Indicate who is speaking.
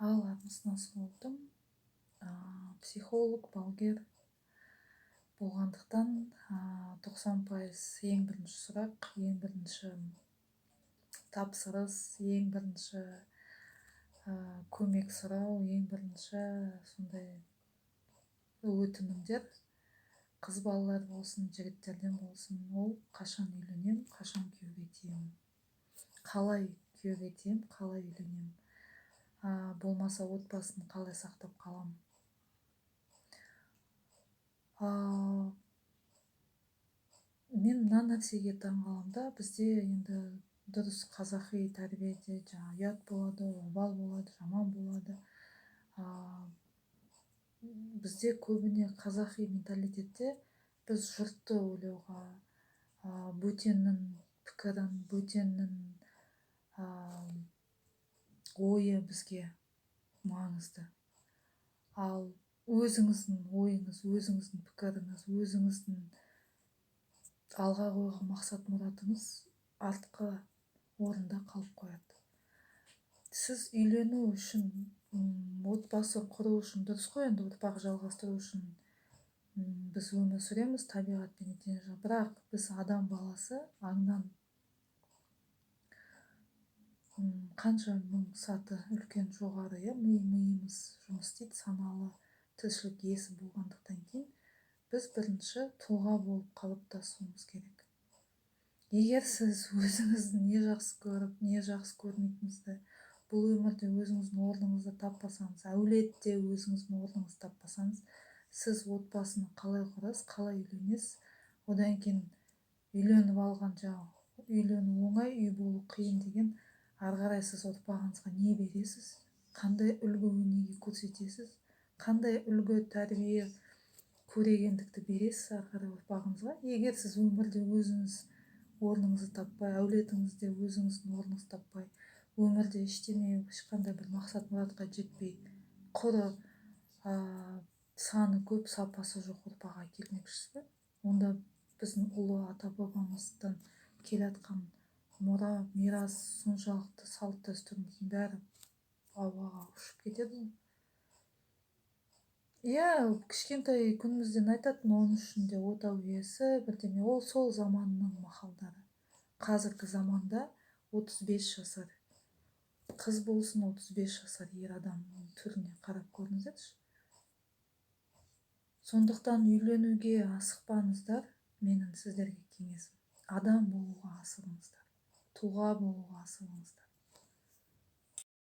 Speaker 1: Ал армысына болдым. Психолог, балгер болғандықтан 90% ең бірінші сұрақ, ең бірінші тапсырыс, ең бірінші көмек сұрау, ең бірінші сондай өтінімдер қыз балалар болсын, жігіттерден болсын, ол қашан үйленем, қашан күйеуге тиемін, қалай күйеуге тиемін, қалай үйленем, болмаса отбасын қалай сақтап қалам. Мен мына нәрсеге таңғаламын да, бізде енді дұрыс қазақи тәрбиеде ұят болады, обал болады, жаман болады. Бізде көбіне қазақи менталитетте біз жұртты ойлауға, бөтеннің пікірін, бөтеннің ойы бізге маңызды. Ал өзіңіздің ойыңыз, өзіңіздің пікіріңіз, өзіңіздің алға қойған мақсат мұратыңыз артқы орында қалып қояды. Сіз үйлену үшін, отбасы құру үшін дұрыс қой, енді ұрпақ жалғастыру үшін біз өмір сүреміз табиғатпен тең, бірақ біз адам баласы аңнан қанша мың саты үлкен жоғары, миымыз жұмыс істейді, саналы тіршілік иесі болғандықтан кейін біз бірінші тұлға болып қалыптасуымыз керек. Егер сіз өзіңізді не жақсы көріп, не жақсы көрмейтініңізді, бұл өмірде өзіңіздің орныңызды таппасаңыз, әулетте өзіңіздің орныңызды таппасаңыз, сіз отбасыны қалай құрасыз, қалай үйленесіз, одан кейін үйленіп алған үйлену оңай, үй болу қиын деген, ары қарай сіз ұрпағыңызға не бересіз, қандай үлгі-өнеге көрсетесіз, қандай үлгі тәрбие көрегендікті бересіз ары қарай ұрпағыңызға. Егер сіз өмірде өзіңіз орныңызды таппай, әулетіңізде өзіңіздің орныңызды таппай, өмірде ештеме, ешқандай бір мақсат мұратқа жетпей, құры саны көп, сапасы жоқ ұрпақ әкелмекшісіз бе? Онда біздің ұлы ата-бабамыздан келатқан мұра, мирас, соншалықты салт дәстүріміздің бәрі ауаға ұшып кетеді. Кішкентай күнімізден айтатын, оның ішінде отау иесі бірдеме, ол сол заманның мақалдары. Қазіргі заманда 35 жасар қыз болсын, 35 жасар ер адамның түріне қарап көріңіздерші. Сондықтан үйленуге асықпаңыздар, менің сіздерге кеңесім. Адам болуға асығыңыздар, тұлға болуға асығыңыздар.